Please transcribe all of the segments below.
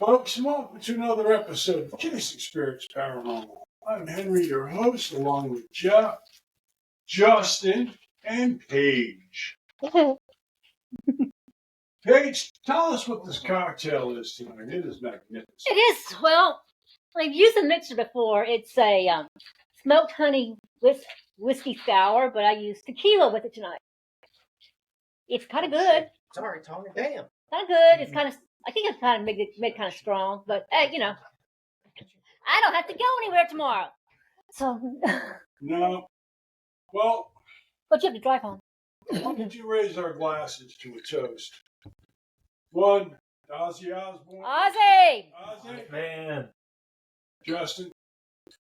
Folks, welcome to another episode of Chasing Spirits Paranormal. I'm Henry, your host, along with Jeff, Justin, and Paige. Paige, tell us what this cocktail is tonight. It is magnificent. It is. Well, I've used a mixer before. It's a smoked honey whiskey sour, but I used tequila with it tonight. It's kind of good. Sorry, Tony. Damn. Kind of good. It's kind of. I think it's kind of made kind of strong, but hey, I don't have to go anywhere tomorrow. So. No. Well. But you have to drive home. Why don't you raise our glasses to a toast? One, Ozzy Osbourne. Ozzy! Ozzy. Man. Justin.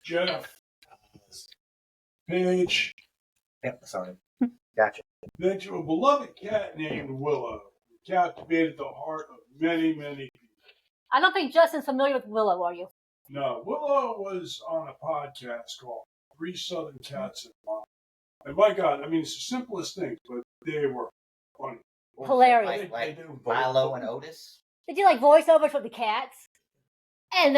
Jeff. Paige. Yep, sorry. Gotcha. Then to a beloved cat named Willow, who captivated the heart of many, many people. I don't think Justin's familiar with Willow, are you? No, Willow was on a podcast called Three Southern Cats and Mom. And my God, I mean, it's the simplest things, but they were funny. Hilarious. Like Milo and Otis? They do like voiceovers for the cats. And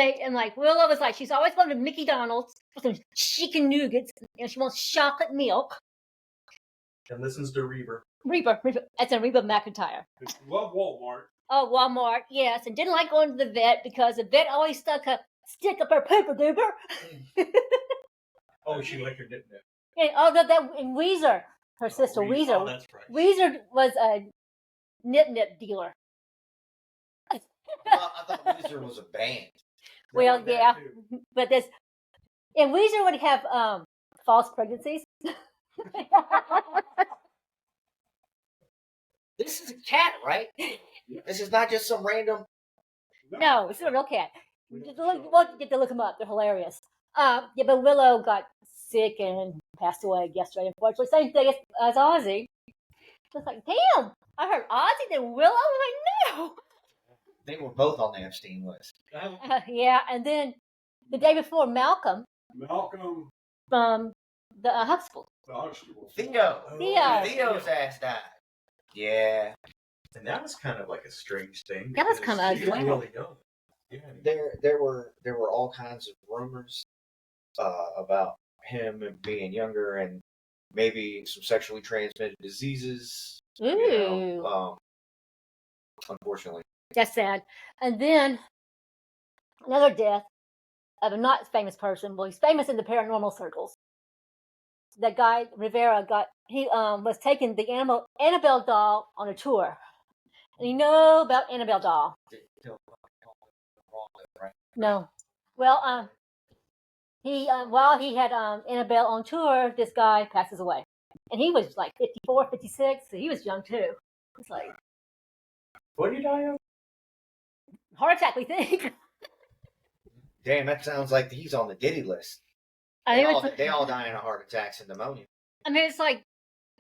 Willow was like, she's always going to Mickey Donald's for some chicken nuggets, and she wants chocolate milk. And listens to Reaver. Reba. That's a Reba McEntire. Love Walmart. Oh, Walmart, yes. And didn't like going to the vet because the vet always stick up her pooper duper. Oh, she liked her nip nip. And Weezer, her sister Weezer. Oh, that's right. Weezer was a nip dealer. I thought Weezer was a band. Well, yeah, but and Weezer would have false pregnancies. This is a cat, right? This is not just some random. No, it's a real cat. We'll get to look them up. They're hilarious. But Willow got sick and passed away yesterday, unfortunately. Same thing as Ozzy. It's like, damn, I heard Ozzy, then Willow. I'm like, no. They were both on the Epstein list. Yeah, and then the day before, Malcolm from the Huxtable. Theo's ass died. Yeah. And that was kind of like a strange thing. That was kind of ugly. Really young. Yeah. There were all kinds of rumors about him being younger and maybe some sexually transmitted diseases. Ooh. Unfortunately. That's sad. And then another death of a not famous person. Well, he's famous in the paranormal circles. That guy Rivera was taking the Annabelle doll on a tour. And you know about Annabelle doll? No. Well, while he had Annabelle on tour, this guy passes away, and he was like 54, 56. So he was young too. It's like, what did he die of? Heart attack, we think. Damn, that sounds like he's on the Diddy list. They all die of heart attacks and pneumonia. I mean, it's like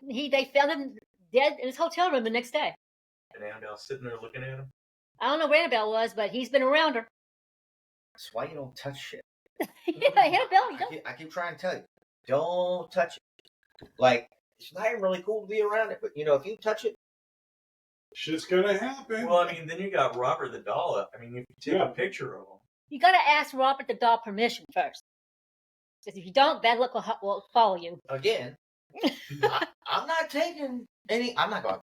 they found him dead in his hotel room the next day. And Annabelle's sitting there looking at him. I don't know where Annabelle was, but he's been around her. That's why you don't touch shit. Yeah, Annabelle, you don't. I keep trying to tell you, don't touch it. Like, it's not even really cool to be around it, but if you touch it, shit's gonna happen. Well, I mean, then you got Robert the doll. I mean, if you take a picture of him, you got to ask Robert the doll permission first. Because if you don't, bad luck will follow you. Again, I'm not taking any. I'm not going to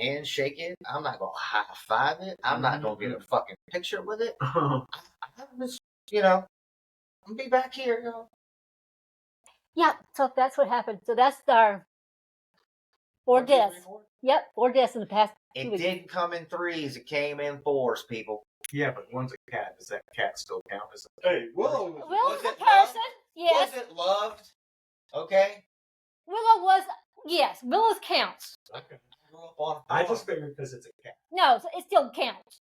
handshake it. I'm not going to high five it. I'm not going to get a fucking picture with it. I'm just, I'm going to be back here. Yeah, so that's what happened. So that's our 4 deaths. Yep, 4 deaths in the past 2 weeks. It didn't come in 3s. It came in 4s, people. Yeah, but one's a cat. Does that cat still count as a... Hey, Willow was a person. Yes. Was it loved? Okay. Willow was, yes. Willow's counts. Okay. Grew up on a farm. I just figured because it's a cat. No, so it still counts.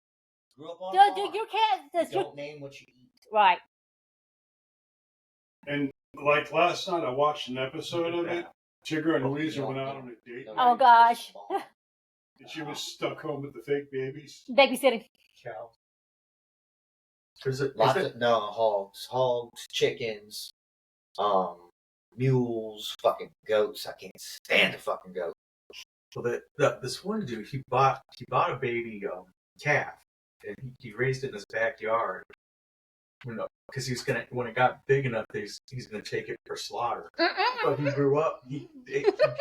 Grew up on a farm. Dude, your cat... Don't name what you eat. Right. And like last night, I watched an episode of it. Tigger and Louisa went out on a date. Oh, gosh. And she was stuck home with the fake babies. Babysitting. Cow. Hogs, chickens, mules, fucking goats. I can't stand a fucking goat. Well, this one dude, he bought a baby calf, and he raised it in his backyard. Because he's gonna, when it got big enough, he's gonna take it for slaughter. But he grew up. Him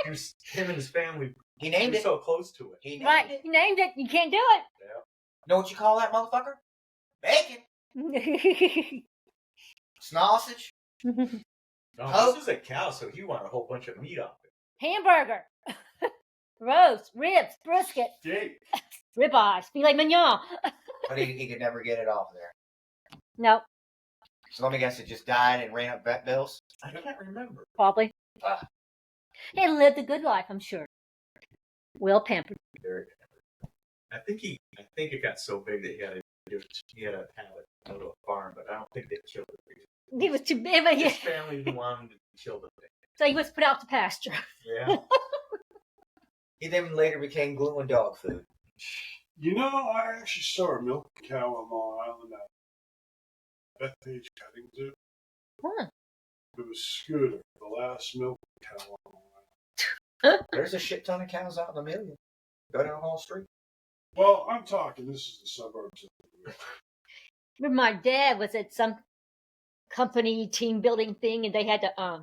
and his family. He named it. So close to it. He Right, it. you named it. You can't do it. Yeah. Know what you call that motherfucker? Bacon. Sausage. No, this is a cow, so he wanted a whole bunch of meat off it. Hamburger. Roast, ribs, brisket, Steak. ribeyes, filet mignon. But he could never get it off there. No, So let me guess, it just died and ran up vet bills? I can't remember. probably. He lived a good life, I'm sure. Well pampered. I think it got so big that he had to have it go to a farm, but I don't think they killed it. He was too big, but His family didn't want him to kill the thing. so he was put out to pasture. Yeah. He then later became glue and dog food. You know, I actually saw a milk cow on Long Island at Bethpage Cutting Zoo. Huh. It was Scooter, the last milk cow on Long Island. There's a shit ton of cows out in the million. Go down Hall Street. Well, I'm talking, this is the suburbs of New York. Remember, my dad was at some company team building thing, and they had to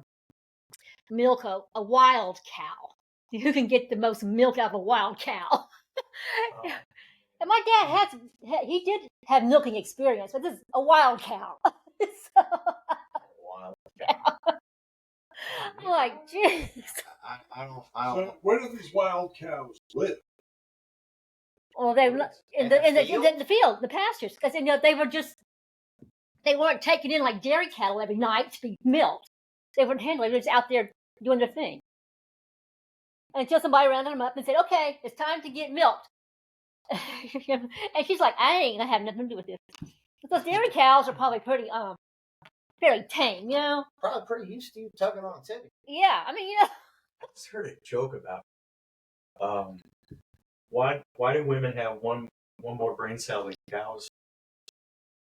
milk a wild cow. Who can get the most milk out of a wild cow? And my dad he did have milking experience, but this is a wild cow. Wild. I'm like, jeez. I don't So where do these wild cows live? Well, they in the field, the pastures, because they weren't taken in like dairy cattle every night to be milked. They weren't handled; they were just out there doing their thing. Until somebody rounded them up and said, "Okay, it's time to get milked." And she's like, "I ain't gonna have nothing to do with this." Because dairy cows are probably pretty fairly tame, you know. Probably pretty used to you tugging on a titty. Yeah, I mean, you know. I just heard a joke about why do women have one more brain cell than cows?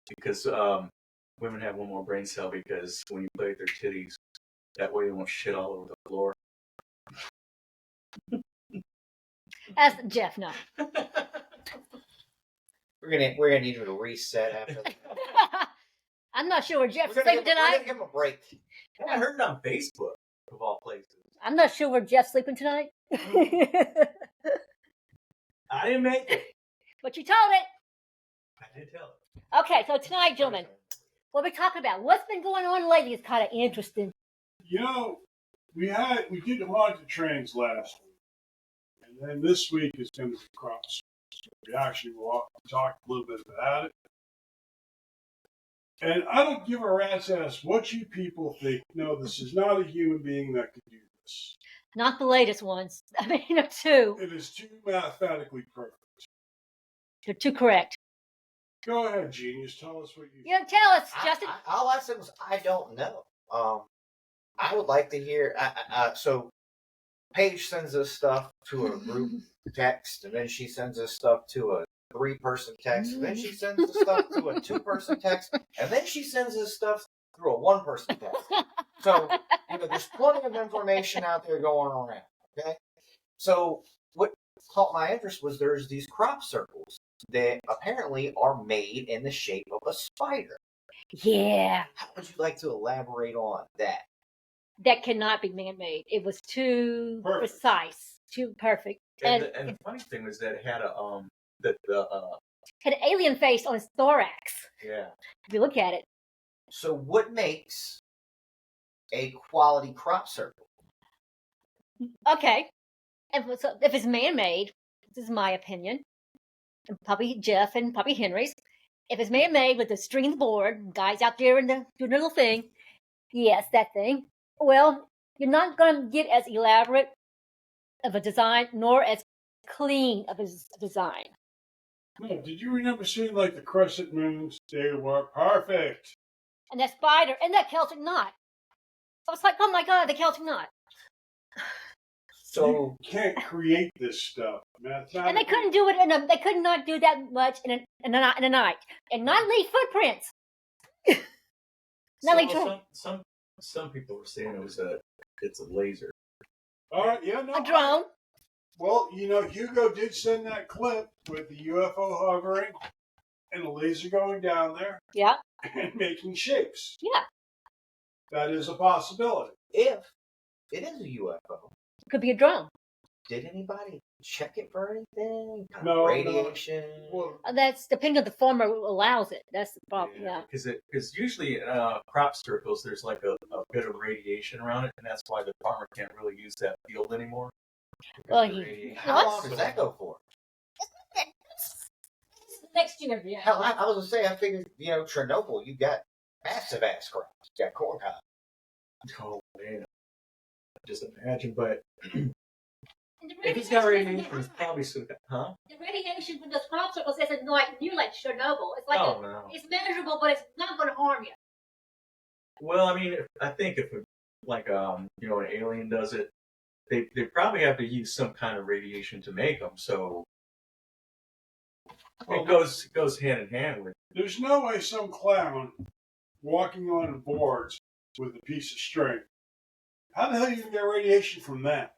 Because women have one more brain cell because when you play with their titties, that way they won't shit all over the floor. Ask Jeff, no. We're gonna need you to reset after that. I'm not sure where Jeff's We're sleeping gonna tonight. give him a break. I heard it on Facebook, of all places. I'm not sure where Jeff's sleeping tonight. I didn't make it. But you told it. I did tell it. Okay, so tonight, gentlemen, what are we talking about? What's been going on lately is kind of interesting. You know, we did the haunted trains last week, and then this week is going to be cross. We actually talked a little bit about it. And I don't give a rat's ass what you people think. No, this is not a human being that could do this. Not the latest ones. I mean, they're two. It is too mathematically perfect. They're too correct. Go ahead, genius. Tell us what you You know, tell us, Justin. All I said was I don't know. I would like to hear. So Paige sends us stuff to a group text, and then she sends us stuff to a 3-person text, and then she sends us stuff to a 2-person text, and then she sends us stuff through a 1-person text. So, there's plenty of information out there going around, okay? So, what caught my interest was there's these crop circles that apparently are made in the shape of a spider. Yeah. How would you like to elaborate on that? That cannot be man-made. It was too precise, too perfect. And the funny thing was that it had had an alien face on his thorax. Yeah. If you look at it. So what makes a quality crop circle? Okay. And so if it's man-made, this is my opinion, and probably Jeff and probably Henry's, if it's man-made with the string and the board, guys out there doing their little thing, yes, that thing, well, you're not going to get as elaborate of a design, nor as clean of a design. No, did you remember seeing like the crescent moons? They were perfect. And that spider and that Celtic knot. I was like, oh my God, the Celtic knot. So you can't create this stuff. And they couldn't do it they could not do that much in a night. And not leave footprints. Some people were saying it's a laser. All right, yeah, no. A drone. Well, Hugo did send that clip with the UFO hovering. rays are going down there Yeah. and making shapes. Yeah. That is a possibility. If it is a UFO, Could be a drone. did anybody check it for anything? Kind No, of radiation? Well, That's depending on the farmer who allows it. That's the problem. Yeah. Because usually crop circles, there's like a bit of radiation around it, and that's why the farmer can't really use that field anymore. Well, How long does that go for? Next year, yeah. Hell, I was gonna say, I figured, Chernobyl, you got massive ass crops. You got corn cobs. Oh man, just imagine. But And the if he's got radiation radiation, it's probably some. Huh? The radiation from those crop circles isn't like near like Chernobyl. It's like Oh no. it's measurable, but it's not going to harm you. Well, I mean, I think if an alien does it, they probably have to use some kind of radiation to make them. So it goes hand in hand with. there's no way some clown walking on boards with a piece of string. How the hell are you going to get radiation from that?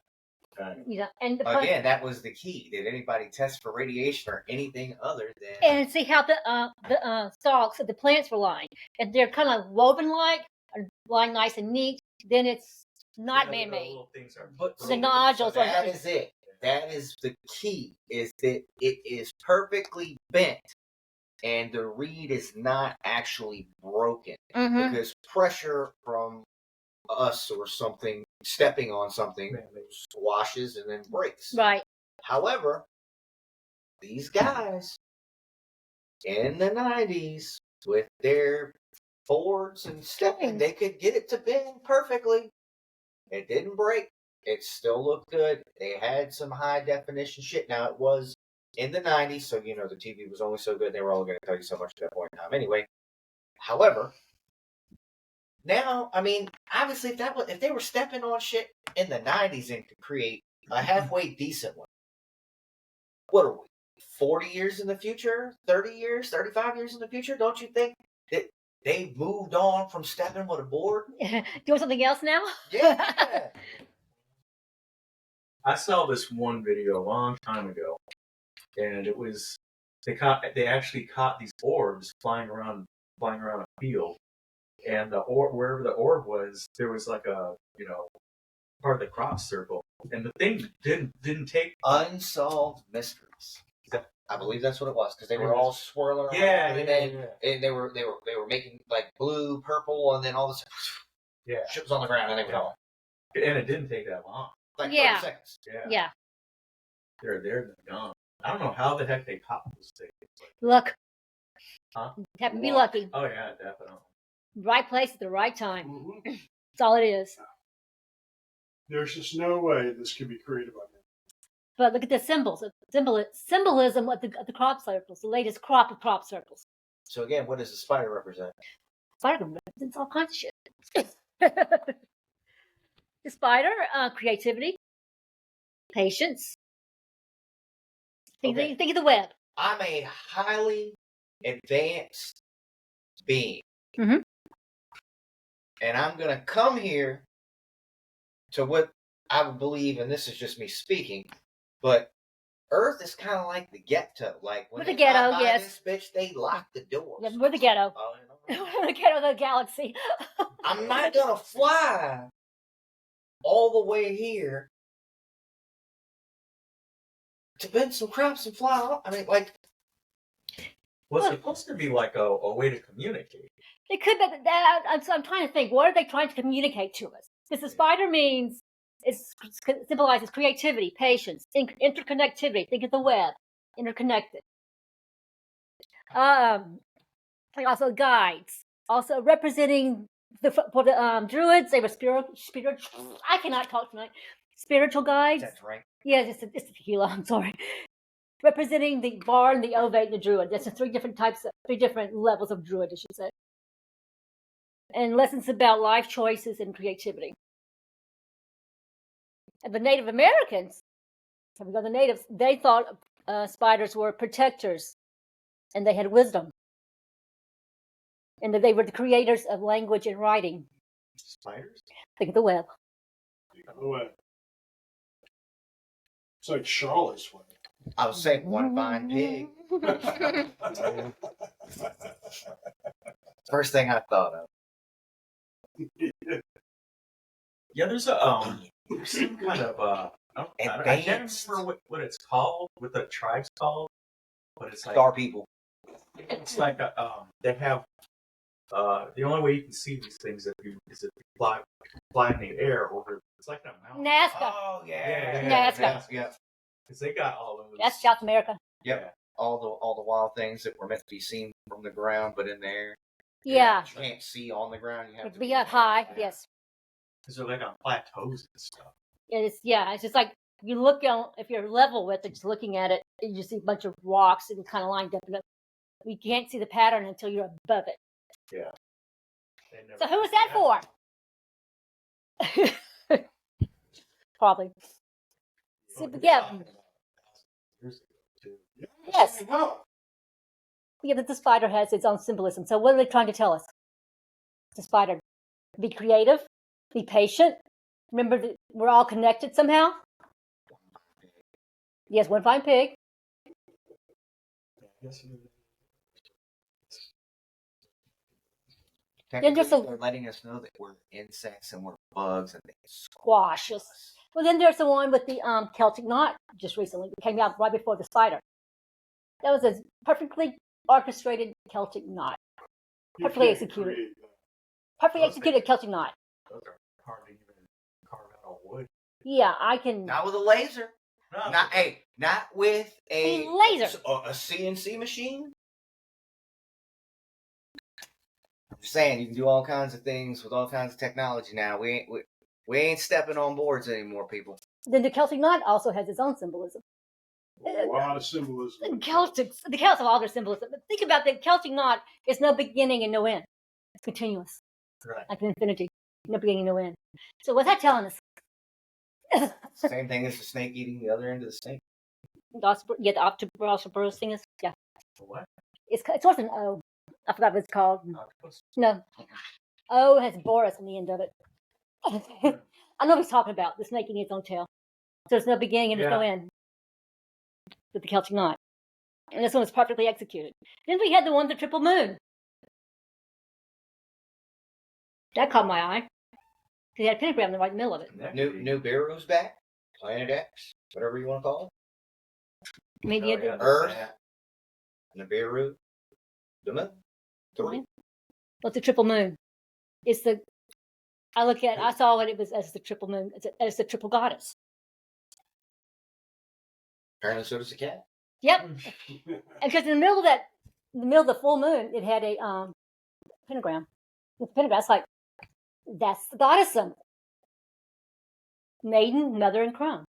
Yeah, and Again, that was the key. Did anybody test for radiation or anything other than? and see how the stalks of the plants were lined. If they're kind of woven like, or lined nice and neat, then it's not man-made. But The nodules are. that is it. That is the key. Is that it is perfectly bent, and the reed is not actually broken Mhm. because pressure from us or something stepping on something squashes and then breaks. Right. However, these guys in the 90s with their boards and stepping, they could get it to bend perfectly. It didn't break. It still looked good. They had some high definition shit. Now, it was in the 90s, so the TV was only so good. They were only going to tell you so much at that point in time anyway. However, now, I mean, obviously, if they were stepping on shit in the 90s and could create a halfway decent one, what are we, 40 years in the future? 30 years? 35 years in the future? Don't you think that they've moved on from stepping with a board? Doing something else now? Yeah. I saw this one video a long time ago, and it was they actually caught these orbs flying around a field, and wherever the orb was, there was like a part of the crop circle, and the thing didn't take Unsolved mysteries. I believe that's what it was, because they were all swirling around, and they were making like blue, purple, and then all this shit was on the ground, and they were gone. And it didn't take that long. Like 30 seconds. Yeah. They're gone. I don't know how the heck they caught those things. Luck. Huh? Have to be lucky. Oh yeah, definitely. Right place at the right time. Mhm. That's all it is. There's just no way this could be created by man. But look at the symbolism of the crop circles, the latest crop of crop circles. So again, what does the spider represent? Spider represents all kinds of shit. The spider, creativity, patience. Think of the web. I'm a highly advanced being. Mhm. And I'm going to come here to what I would believe, and this is just me speaking, but Earth is kind of like the ghetto. Like when We're they the ghetto, buy yes. this bitch, they lock the doors. Yeah, we're the ghetto. Oh, We're the ghetto of the galaxy. I'm not going to fly all the way here to bend some crops and fly off. I mean, like, Well, it's supposed to be like a way to communicate. It could be that. I'm trying to think. What are they trying to communicate to us? Because the spider symbolizes creativity, patience, interconnectivity. Think of the web, interconnected. Also guides. Also representing for the druids, they were spiritual. I cannot talk tonight. Spiritual guides. that's right. Yeah, it's the tequila. I'm sorry. Representing the bard, the ovate, and the druid. That's the three different levels of druid, I should say. And lessons about life choices and creativity. And the Native Americans, the natives, they thought spiders were protectors, and they had wisdom, and that they were the creators of language and writing. Spiders? Think of the web. The web. It's like Charlotte's Web. I was saying one fine pig. First thing I thought of. Yeah, there's some kind of I can't remember what it's called, what the tribe's called, but it's like Star people. it's like they have the only way you can see these things is if you fly in the air over. It's like a mountain. Nazca. Oh Nazca. Yeah. Because they got all those. That's South America. Yep. Yeah. All the wild things that were meant to be seen from the ground, but in the air. Yeah. You can't see on the ground. You have It'd to be up high. Yes. Because they're like on plateaus and stuff. It's just like you look on, if you're level with it, just looking at it, you just see a bunch of rocks and kind of lined up. You can't see the pattern until you're above it. Yeah. So who was that for? Probably. See, but yeah. Years ago, too. Yes. No. Yeah, but the spider has its own symbolism. So what are they trying to tell us? The spider. Be creative. Be patient. Remember that we're all connected somehow. Yes, one fine pig. Technically, just a- they're letting us know that we're insects and we're bugs and they Squash us. Well, then there's the one with the Celtic knot just recently. It came out right before the spider. That was a perfectly orchestrated Celtic knot. You Perfectly can't executed. create that. Perfectly executed Celtic knot. Those are hardly even carved out of wood. Yeah, I can. Not with a laser. No. Not with A laser. A CNC machine. I'm just saying, you can do all kinds of things with all kinds of technology now. We ain't stepping on boards anymore, people. Then the Celtic knot also has its own symbolism. A lot of symbolism. The Celtics have all their symbolism. But think about the Celtic knot. It's no beginning and no end. It's continuous, Right. like an infinity. No beginning, no end. So what's that telling us? Same thing as the snake eating the other end of the snake. The octopus thing is, yeah. What? It's towards an O. I forgot what it's called. Octopus? No. O has Boris on the end of it. I know what he's talking about. The snake eating its own tail. So there's no beginning and there's no end with the Celtic knot. And this one was perfectly executed. Then we had the one with the triple moon. That caught my eye. He had a pentagram in the right middle of it. New Beru's back. Planet X. Whatever you want to call it. I mean, Earth. Nibiru. The moon. What's the triple moon? It's the. I saw what it was as the triple moon, as the triple goddess. Apparently, so does the cat. Yep. And because in the middle of the full moon, it had a pentagram. With the pentagram, it's like that's the goddess symbol. Maiden, mother, and crone.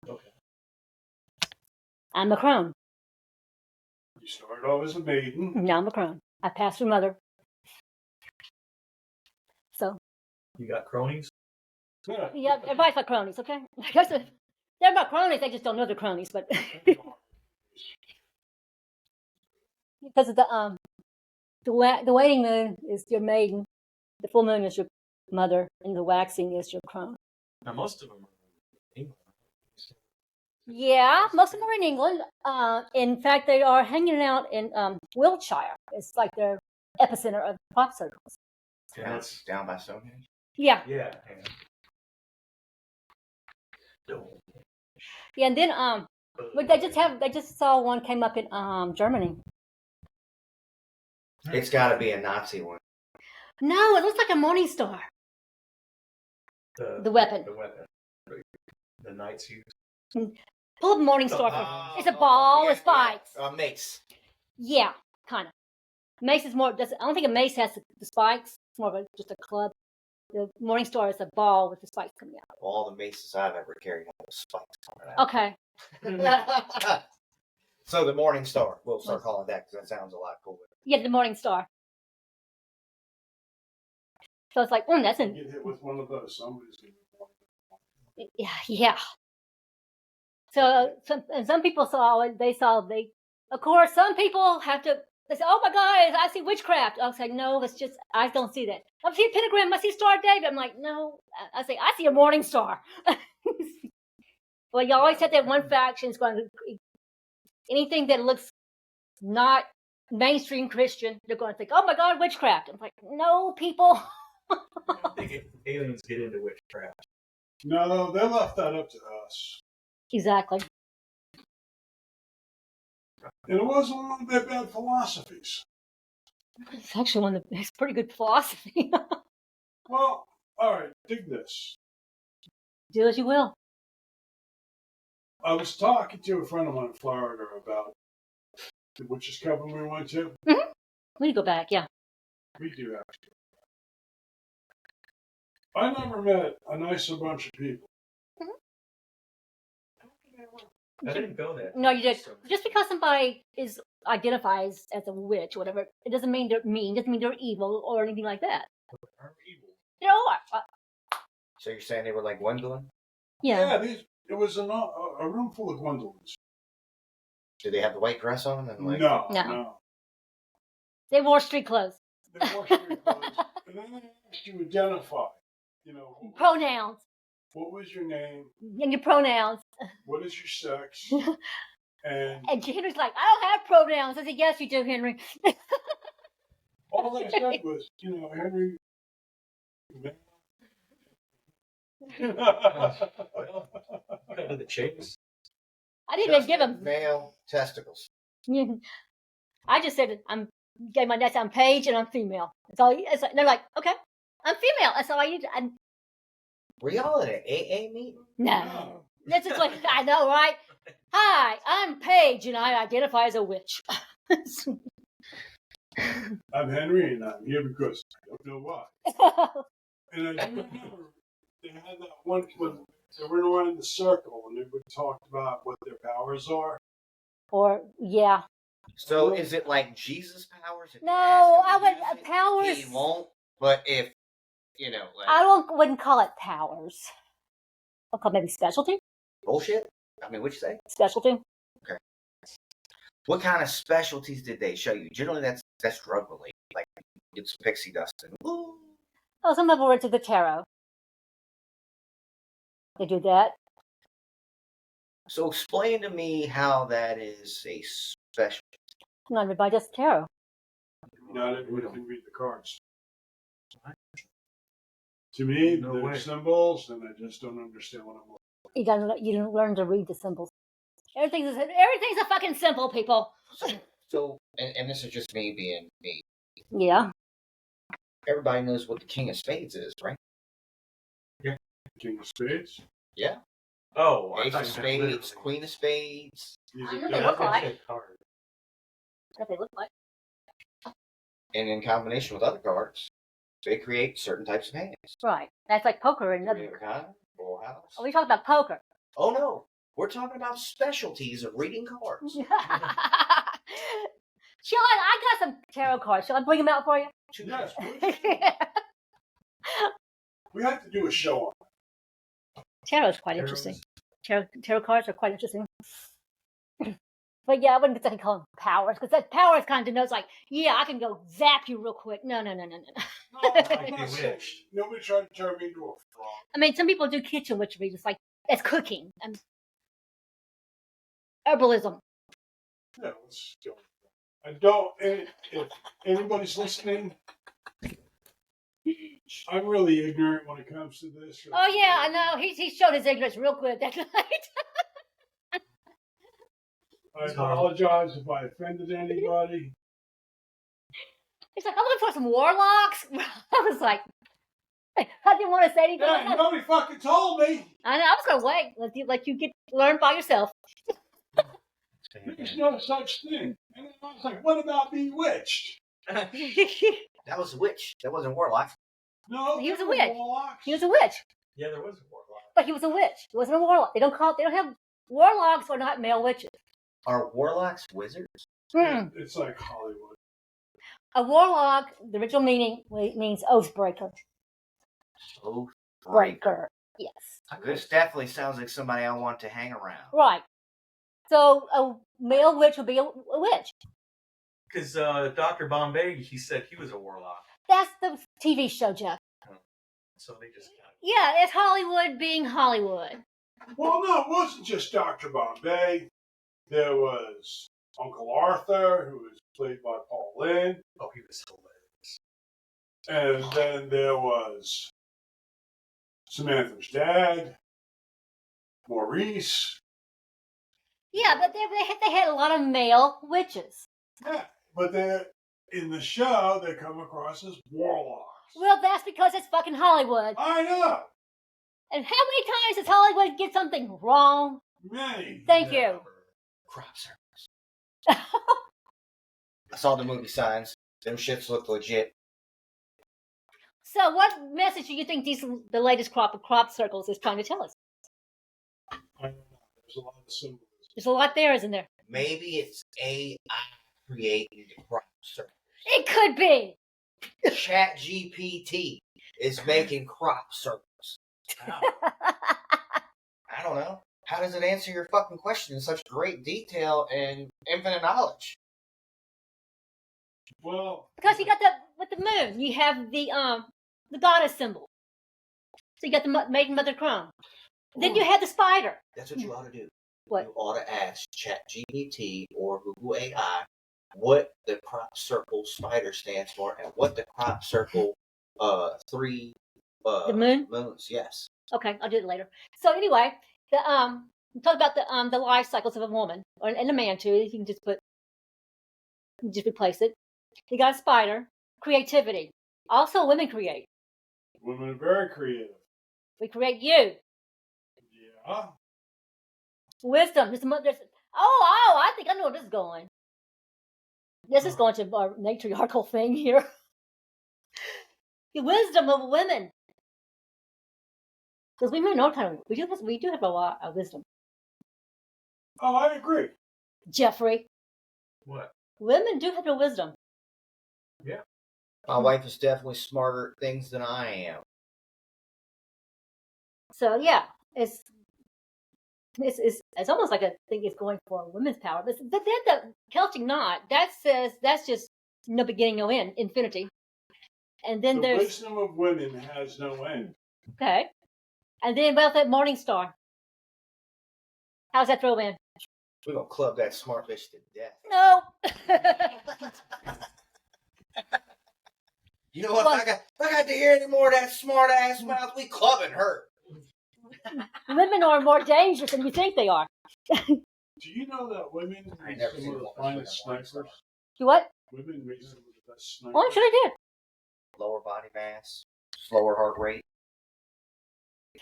Okay. I'm a crone. You started off as a maiden. Now I'm a crone. I passed through mother. So. You got cronies? Yeah, everybody's like cronies, okay? They're not cronies, they just don't know they're cronies, but because of the waning moon is your maiden, the full moon is your mother, and the waxing is your crone. Now, most of them are in England. Yeah, most of them are in England. In fact, they are hanging out in Wiltshire. It's like their epicenter of crop circles. Down by Stonehenge. Yeah. Yeah. Yeah, and then but they just saw one came up in Germany. It's got to be a Nazi one. No, it looks like a morning star. The weapon. The weapon. The knights use. Pull up morning star. It's a ball with spikes. A mace. Yeah, kind of. Mace is more. I don't think a mace has the spikes. It's more of just a club. The morning star is a ball with the spikes coming out. All the maces I've ever carried have the spikes coming out. Okay. So the morning star. We'll start calling that because that sounds a lot cooler. Yeah, the morning star. So it's like, that's Get hit with one of those. Somebody's going to. Yeah. So some people saw it. Of course, some people have to. They say, "Oh my God, I see witchcraft." I was like, "No, it's just I don't see that. I see a pentagram. I see Star of David." I'm like, "No." I say, "I see a morning star." Well, you always have that one faction is going to anything that looks not mainstream Christian, they're going to think, oh my God, witchcraft. I'm like, no, people. I don't think aliens get into witchcraft. No, they left that up to us. Exactly. And it wasn't one of their bad philosophies. It's actually it's pretty good philosophy. Well, all right, dig this. Do as you will. I was talking to a friend of mine in Florida about the witches cabin we went to. Mm-hmm. We go back, yeah. We do actually. I never met a nicer bunch of people. I didn't go there. No, you did. So- Just because somebody identifies as a witch or whatever, it doesn't mean they're mean, doesn't mean they're evil or anything like that. Are evil. They are. So you're saying they were like Gwendolyn? Yeah. It was a room full of Gwendolyn's. Did they have the white dress on? And like, No. They wore street clothes. They wore street clothes. And then they asked you to identify. Pronouns. What was your name? And your pronouns. What is your sex? And Henry's like, I don't have pronouns. I said, yes, you do, Henry. all they said was, Henry. Well, cut to the chase. I didn't even give him. male testicles. I just said gave my next. I'm Paige and I'm female. That's all. They're like, okay, I'm female. That's all I need. Were y'all at an AA meeting? No, this is like I know, right? Hi, I'm Paige and I identify as a witch. I'm Henry, and I'm here because I don't know why. And I do remember they had that one when they went around in the circle and they would talk about what their powers are. Or yeah. So is it like Jesus powers? If you No, ask him to I use would it, powers. He won't. But if like I wouldn't call it powers. I'll call it maybe specialty. bullshit. I mean, what'd you say? Specialty. What kind of specialties did they show you? Generally, that's drug related. Like get some pixie dust and woo. Oh, some people were into the tarot. They do that. So explain to me how that is a special. Not everybody does tarot. Not everyone can read the cards. To me, No they're way. symbols, and I just don't understand what I'm looking You don't learn to read the symbols. Everything's a fucking symbol, people. So, and this is just me being me. Yeah. Everybody knows what the King of Spades is, right? King of Spades. Yeah. Oh, Ace of Spades, Queen of Spades, These I are know they dead. look like. Card. What they look like. and in combination with other cards, they create certain types of hands. Right. That's like poker and Three another. of a kind, full house. Oh, we talking about poker. Oh no, we're talking about specialties of reading cards. Shall I got some tarot cards. Shall I bring them out for you? Yes, we have to do a show on Tarot is quite interesting. Tarot cards are quite interesting. But yeah, I wouldn't exactly call them powers, because that powers kind of denotes like, yeah, I can go zap you real quick. No. it. Like I'm not they saying- wished. Nobody tried to turn me into a frog. I mean, some people do kitchen witchery, just like that's cooking and herbalism. Yeah, let's go. I don't. If anybody's listening, I'm really ignorant when it comes to this. Oh yeah, I know. He showed his ignorance real good that night. I apologize if I offended anybody. He's like, I'm looking for some warlocks. I was like, I didn't want to say anything. Yeah, nobody fucking told me. I know. I was gonna wait. Let you learn by yourself. There's no such thing. And then I was like, what about bewitched? That was a witch. That wasn't warlock. No, He was a they were witch. warlocks. He was a witch, Yeah, there was a warlock. but he was a witch. He wasn't a warlock. They don't have warlocks are not male witches. Are warlocks wizards? Hmm. It's like Hollywood. A warlock, the original meaning means oath breaker. Oh, Breaker. Yes. this definitely sounds like somebody I want to hang around. Right. So a male witch would be a witch. Because Dr. Bombay, he said he was a warlock. That's the TV show, Jeff. So they just kind Yeah, it's Hollywood being Hollywood. Well, no, it wasn't just Dr. Bombay. There was Uncle Arthur, who was played by Paul Lynde. Oh, he was hilarious. And then there was Samantha's dad, Maurice. Yeah, but they had a lot of male witches. Yeah, but in the show, they come across as warlocks. Well, that's because it's fucking Hollywood. I know. And how many times does Hollywood get something wrong? Many. Thank you. Crop circles. I saw the movie Signs. Them shits look legit. So, what message do you think the latest crop of crop circles is trying to tell us? I don't know. There's a lot of symbolism. There's a lot there, isn't there? Maybe it's AI creating the crop circles. It could be. Chat GPT is making crop circles. Wow. I don't know. How does it answer your fucking question in such great detail and infinite knowledge? Well, Because you got with the moon, you have the goddess symbol. So you got the maiden mother crown. Then you have the spider. That's what you ought to do. What? You ought to ask ChatGPT or Google AI what the crop circle spider stands for and what the crop circle three The moon? moons. Yes. Okay, I'll do it later. So anyway, talk about the life cycles of a woman and a man too. You can just replace it. You got a spider, creativity. Also, women create. women are very creative. We create you. Yeah. Wisdom. I think I know where this is going. This is going to our matriarchal thing here. The wisdom of women. Because we know kind of we do have a lot of wisdom. Oh, I agree. Jeffrey, What? women do have the wisdom. My wife is definitely smarter at things than I am. So yeah, it's almost like I think it's going for women's power. But then the Celtic knot that says that's just no beginning, no end, infinity. And then The there's wisdom of women has no end. okay, and then about that morning star. How's that throw in? We're gonna club that smart bitch to death. No. You know what? What? If I got to hear any more of that smart ass mouth, we clubbing her. Women are more dangerous than you think they are. Do you know that women I make never some seen of the one finest swing on snipers? You what? Women make some of the best snipers. Oh, I'm sure they did. Lower body mass, slower heart rate.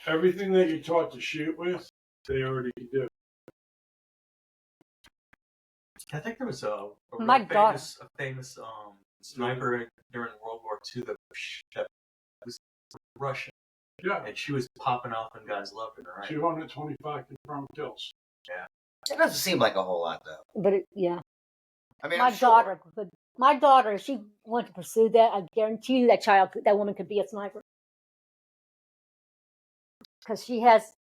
Everything that you're taught to shoot with, they already do. I think there was a My God. famous sniper during World War II that was Russian, Yeah. and she was popping off and guys loved her, right? 225 confirmed kills. It doesn't seem like a whole lot though. But yeah, I mean, my I'm sure. daughter could. My daughter, if she wanted to pursue that, I guarantee you that woman could be a sniper because she has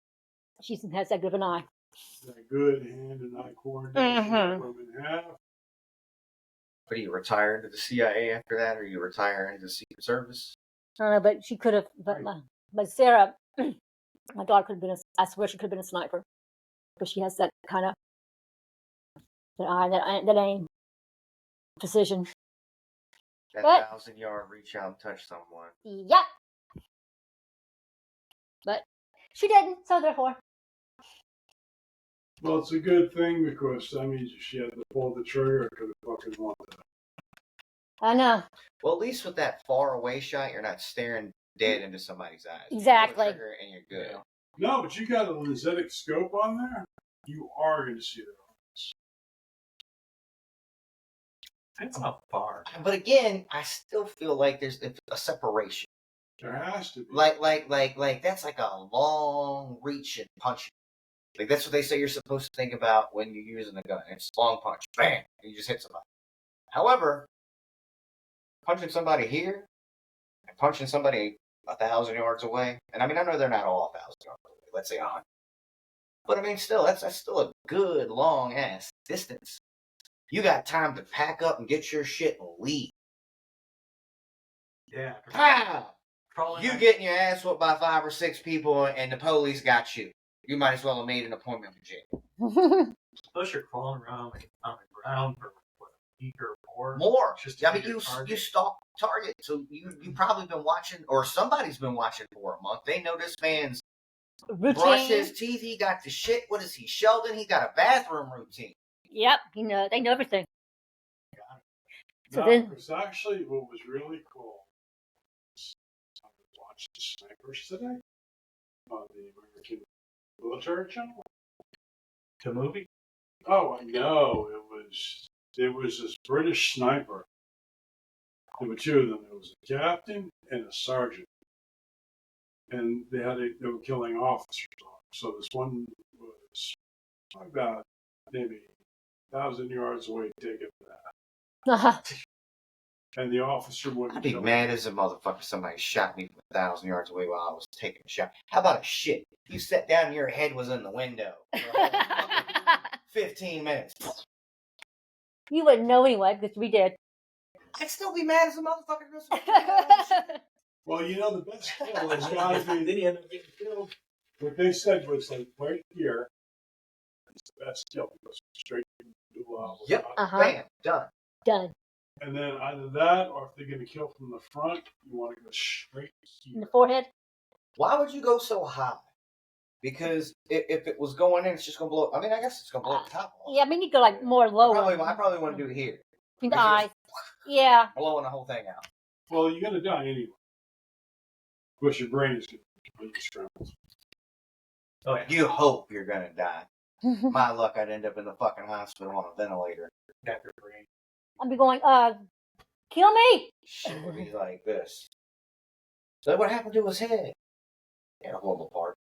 that good of an eye. That good hand and eye coordination that women have. But do you retire into the CIA after that, or you retire into the Secret Service? I don't know, but she could have. But Sarah, my daughter could have been. I swear she could have been a sniper because she has that kind of that eye, that aim, precision. That But- 1,000-yard reach out and touch someone. Yep. But she didn't, so therefore. Well, it's a good thing because that means if she had to pull the trigger, it could have fucking wanted it. I know. Well, at least with that far away shot, you're not staring dead into somebody's eyes. You Exactly. pull the trigger and you're good. No, but you got a lensatic scope on there. You are going to see their eyes. That's not far. But again, I still feel like there's a separation. There has to be. Like that's like a long reach and punch. Like that's what they say you're supposed to think about when you're using a gun. It's long punch, bam, and you just hit somebody. However, punching somebody here and punching somebody 1,000 yards away, and I mean I know they're not all 1,000 yards away. Let's say 100, but I mean still that's still a good long ass distance. You got time to pack up and get your shit and leave. Yeah. Pow! Crawling You out- getting your ass whooped by 5 or 6 people, and the police got you. You might as well have made an appointment with jail. Plus, you're crawling around on the around for what, a week or more. More. Just to I mean, hit your you target. stalk target, so you probably been watching, or somebody's been watching for a month. They know this man's brush his teeth. He got the shit. What is he, Sheldon? He got a bathroom routine. Yep, they know everything. So no, then, because actually, what was really cool was I watched the Snipers today on the American Military Channel. The movie? Oh, no, it was this British sniper. There were two of them. There was a captain and a sergeant, and they were killing officers. So this one was about maybe 1,000 yards away, taking that, and the officer wouldn't. I'd be mad as a motherfucker. Somebody shot me from 1,000 yards away while I was taking a shot. How about a shit? You sat down, and your head was in the window for 15 minutes. You wouldn't know anyway because we did. I'd still be mad as a motherfucker. Well, the best kill is gotta be. Then he ended up getting killed. What they said was like right here. It's the best kill because straight to Yep. Uh-huh. Bam. Done. And then either that, or if they're gonna kill from the front, you want to go straight In here. the forehead. Why would you go so high? Because if it was going in, it's just gonna blow. I mean, I guess it's gonna blow the top off. Yeah, I mean you go like more lower. I probably want to do it here. Between the eyes. Yeah. Blowing the whole thing out. Well, you're gonna die anyway. Of course, your brain is completely scrambled. Oh, yeah. You hope you're gonna die. My luck, I'd end up in the fucking hospital on a ventilator. Got your brain. I'd be going, kill me. Shit would be like this. So what happened to his head? He had a horrible part.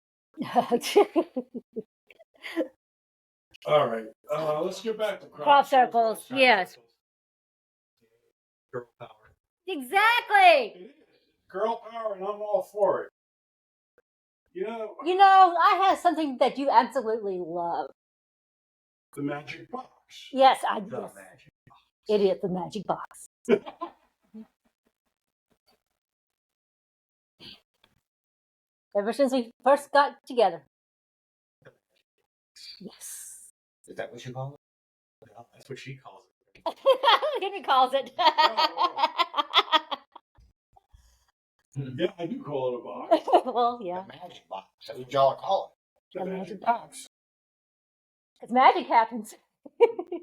All right, let's get back to Crop circles. Yes. Girl power. Exactly. Girl power, and I'm all for it. I have something that you absolutely love. The magic box. Yes, The yes. magic. It is the magic box. Ever since we first got together. Yes. Is that what you call it? Well, that's what she calls it. Henry calls it. Yeah, I do call it a box. Well, yeah. The magic box. That's what y'all call it. The magic box. It's magic happens.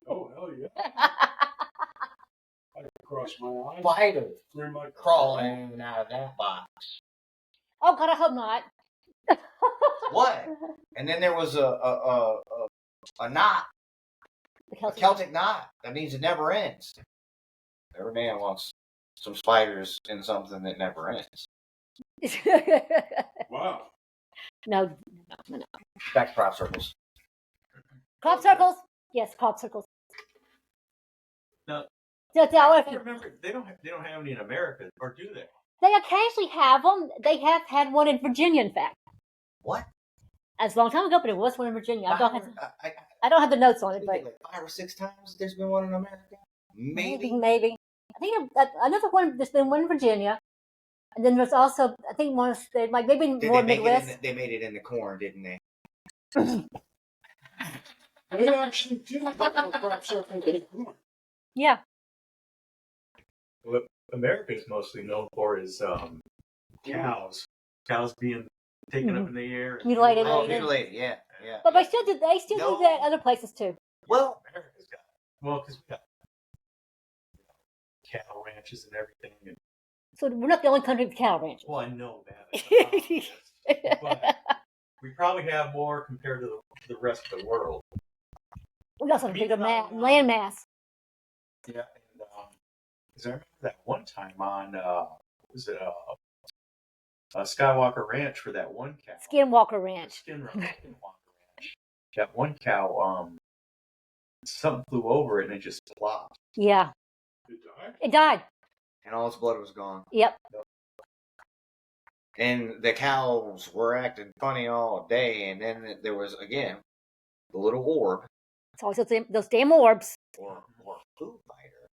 Oh, hell yeah. I can cross my eyes. Spider Through my crawling out of that box. Oh, God, I hope not. What? And then there was a knot. A Celtic knot. That means it never ends. Every man wants some spiders in something that never ends. Wow. No. Back to crop circles. Crop circles? Yes, crop circles. No. I remember, they don't have any in America, or do they? They occasionally have them. They have had one in Virginia, in fact. What? As a long time ago, but it was one in Virginia. I don't I have the notes on it, but like 5 or 6 times there's been one in America. Maybe. I think another one. There's been one in Virginia, and then there's also I think one like maybe more Midwest. They made it in the corn, didn't they? They actually do have a crop circle in the corn. Yeah. What America is mostly known for is cows. Cows being taken up in the air. And Mutilated. Mutilated, yeah. But they still do that other places too. Well, America's got it. Well, because we got cattle ranches and everything. And, So we're not the only country with cattle ranches. well, I know that. But we probably have more compared to the rest of the world. We also have a bigger land mass. Yeah, and because I remember that one time on Skywalker Ranch for that one cow. Skinwalker Ranch. Skinwalker Ranch. That one cow, something flew over it and it just flopped. Yeah. It died? It died. and all its blood was gone. Yep. And the cows were acting funny all day, and then there was, again, the little orb. It's always those damn orbs. Or food fighter.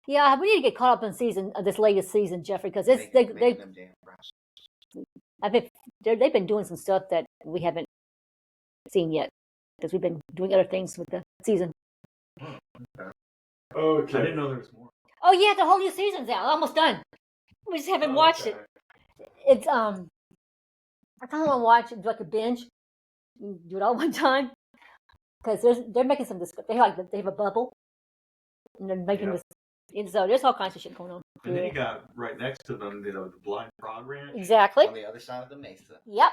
Yeah, we need to get caught up in this latest season, Jeffrey, because they've been doing some stuff that we haven't seen yet, because we've been doing other things with the season. Okay. I didn't know there was more. Oh yeah, the whole new season's out. Almost done. We just haven't watched it. It's I kind of want to watch it like a binge. Do it all one time because they're making some. They have a bubble, and they're making this. And so there's all kinds of shit going on. And then you got right next to them, the Blind Frog Ranch. Exactly. On the other side of the mesa. Yep.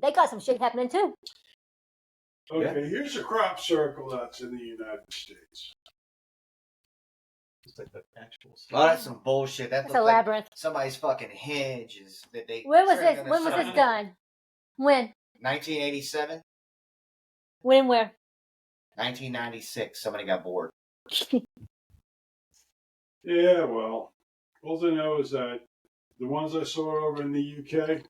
They got some shit happening too. Okay, here's a crop circle that's in the United States. It's like the actual. Oh, that's some bullshit. That's a labyrinth. Like somebody's fucking hedges that they. When was this? When was this done? When? 1987. When? Where? 1996. Somebody got bored. Yeah, well, all I know is that the ones I saw over in the UK,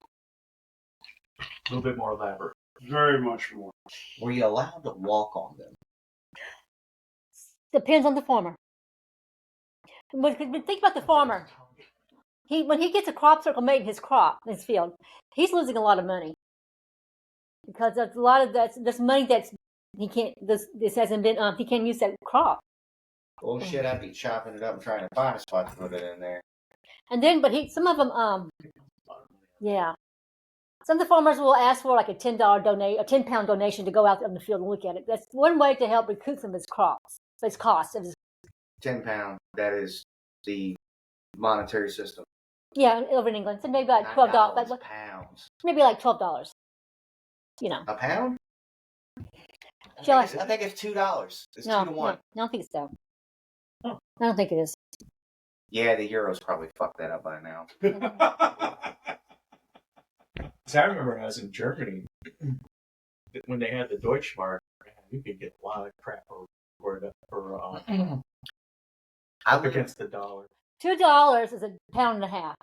A little bit more elaborate. very much more. Were you allowed to walk on them? Depends on the farmer. But think about the farmer. When he gets a crop circle made in his field, he's losing a lot of money because there's a lot of this money that's he can't. This hasn't been. He can't use that crop. Oh shit! I'd be chopping it up and trying to find a spot to put it in there. And then, some of them, yeah. Some of the farmers will ask for like a $10 a 10-pound donation to go out on the field and look at it. That's one way to help recoup some of his crops, his costs. 10 pound. That is the monetary system. Yeah, over in England, so maybe like $12. $12. Pounds. Maybe like $12. You know. A pound? I think it's $2. It's no, 2 to 1. No, I don't think it's that. Oh. I don't think it is. Yeah, the Euros probably fucked that up by now. So I remember I was in Germany when they had the Deutschmark. You could get a lot of crap up against the dollar. $2 is a pound and a half.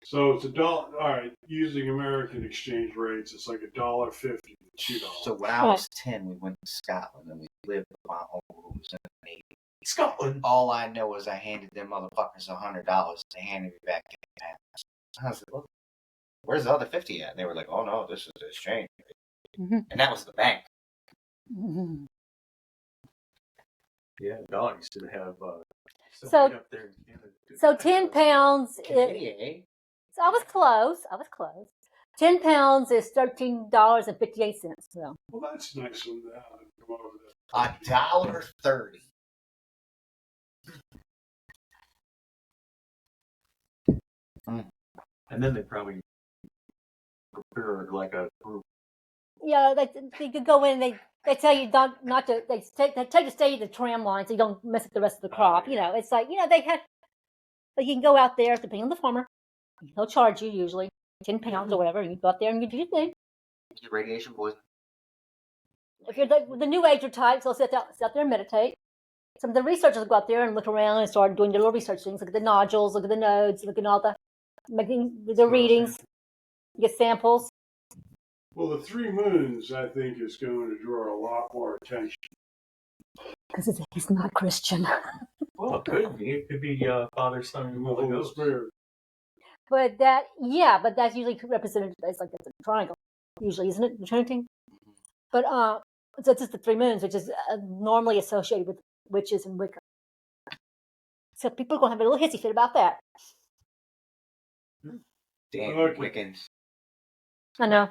So it's $1. All right, using American exchange rates, it's like $1.50 to $2. So when I was 10, we went to Scotland and we lived with my uncle who was in the Navy. Scotland. All I know is I handed them motherfuckers $100. They handed me back 10 pounds. I was like, well, where's the other 50 at? And they were like, oh no, this is the exchange rate. Mm-hmm. And that was the bank. Mm-hmm. Yeah, the dollar used to have. So 10 pounds. So I was close. 10 pounds is $13.58. So. Well, that's nice of them to come over there. $1.30. And then they probably prepare like a group. Yeah, they could go in. They tell you not to. They tell you to stay in the tram line so you don't mess up the rest of the crop. You know, it's like they have. But you can go out there depending on the farmer. They'll charge you usually 10 pounds or whatever, and you go out there and you do your thing. Get radiation poisoning. If you're the new ager types, they'll sit out there and meditate. Some of the researchers will go out there and look around and start doing their little research things. Look at the nodules, look at the nodes, look at all making the readings, get samples. Well, the 3 moons, I think, is going to draw a lot more attention. Because he's not Christian. Well, it could be. It could be Father, Son, and Holy Ghost. But that's usually represented as like a triangle. Usually, isn't it? The Trinity. But so it's just the 3 moons, which is normally associated with witches and Wicca. So people are going to have a little hissy fit about that. Damn Wiccans. I know.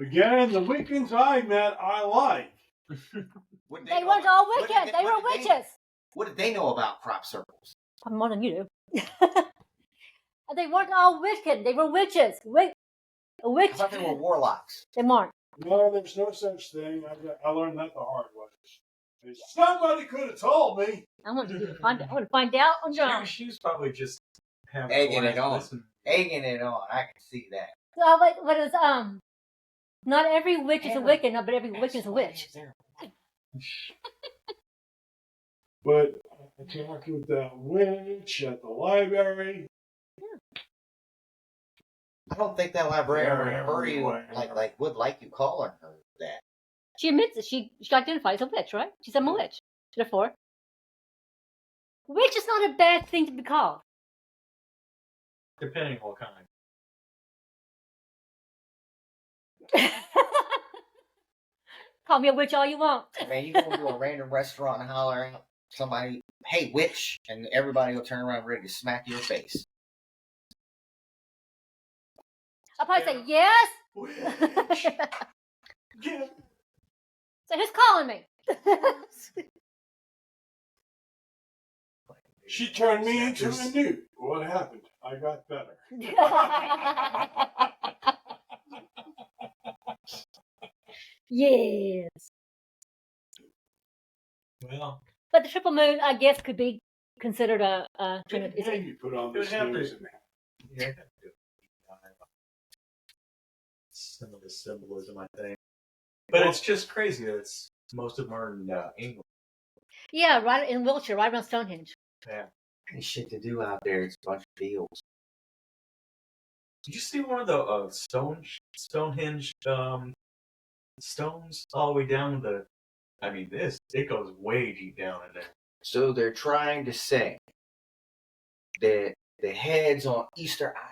Again, the Wiccans I met, I like. They weren't all Wiccans. They were witches. What did they know about crop circles? I'm more than you do. They weren't all Wiccan. They were witches. A witch. I thought they were warlocks. They weren't. No, there's no such thing. I learned that the hard way. Somebody could have told me. I want you to find out. I want to find out on your own. She was probably just egging it on. Egging it on. I can see that. So what is not every witch is a Wiccan, but every Wiccan is a witch. But I talked with that witch at the library. I don't think that librarian would like you calling her that. She admits that she identifies as a witch, right? She said I'm a witch. Therefore, witch is not a bad thing to be called. Depending on what kind. Call me a witch all you want. Man, you go into a random restaurant and holler out somebody, "Hey, witch," and everybody will turn around ready to smack your face. I'll probably say yes. Witch. So who's calling me? She turned me into a nude. What happened? I got better. Yes. Well, But the triple moon, I guess, could be considered a Didn't is it? you put on It would the have snooze to- and hat. yeah, some of the symbolism, I think. But it's just crazy that most of them are in England. Yeah, right in Wiltshire, right around Stonehenge. Yeah. Any shit to do out there. It's a bunch of deals. Did you see one of the Stonehenge stones all the way down the? I mean, it goes way deep down in there. So they're trying to say that the heads on Easter Island.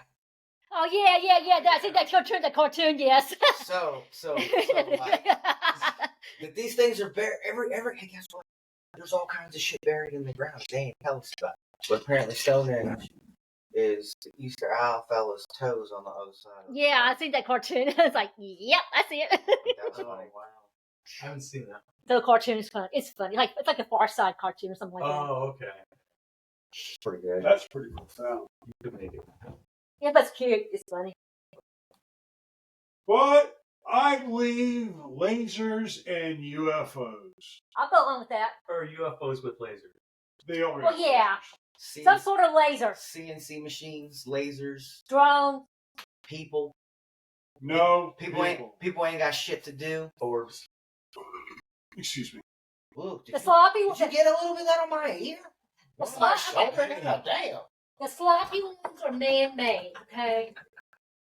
Oh yeah. I think that cartoon, yes. So like that these things are buried every. Hey, guess what? There's all kinds of shit buried in the ground. They ain't tell us about. But apparently Stonehenge is the Easter Isle fella's toes on the other side. Yeah, I seen that cartoon. It's like, yep, I see it. That was Oh funny. wow! I haven't seen that. The cartoon is fun. It's funny. Like it's like a Far Side cartoon or something like that. Oh, okay. It's pretty good. That's pretty profound. You could make it. Yeah, but it's cute. It's funny. But I believe lasers and UFOs. I'll go along with that. Or UFOs with lasers. They are. Well, yeah, See, some sort of laser, CNC machines, lasers, drone. people. No. People ain't got shit to do. Orbs. Excuse me. Ooh, The sloppy did you get a little bit of that on my ear? The On my sloppy- shoulder? God damn. The sloppy ones are man-made. Okay,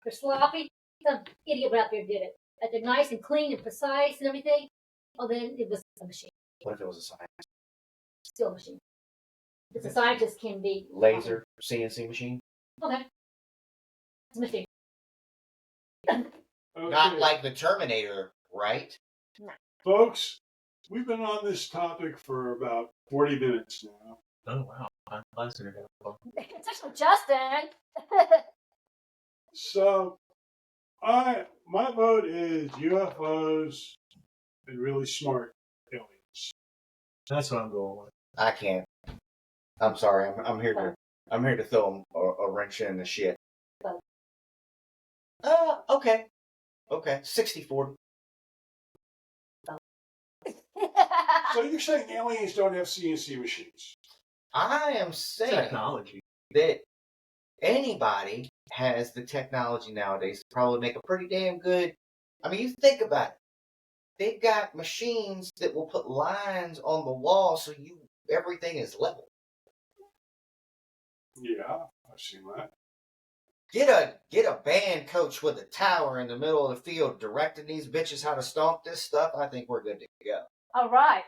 they're sloppy. Some idiot went out there and did it. But they're nice and clean and precise and everything. Well, then it was a machine, What if it was a science? still a machine. It's a scientist can be Laser CNC machine? Okay, it's a machine. Okay. Not like the Terminator, right? Folks, we've been on this topic for about 40 minutes now. Oh wow! I'm listening to that. It's actually Justin. So, my vote is UFOs and really smart aliens. That's what I'm going with. I can't. I'm sorry. I'm here to throw a wrench in the shit. Okay. 60-40. So you're saying aliens don't have CNC machines? I am saying Technology. that anybody has the technology nowadays to probably make a pretty damn good. I mean, you think about it. They've got machines that will put lines on the wall so everything is level. Yeah, I've seen that. Get a band coach with a tower in the middle of the field directing these bitches how to stomp this stuff. I think we're good to go. All right,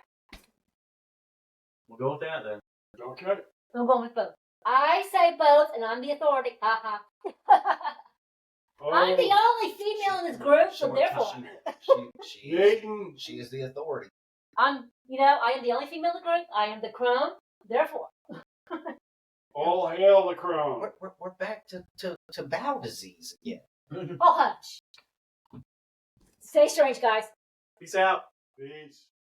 We'll go with that then. Okay. I'm going with both. I say both, and I'm the authority. Haha. I'm the only female in this group, so therefore, Nathan. She is the authority. I am the only female in the group. I am the crone, therefore. All hail the crown. We're back to bowel disease again. Oh, hush. Stay strange, guys. Peace out. Peace.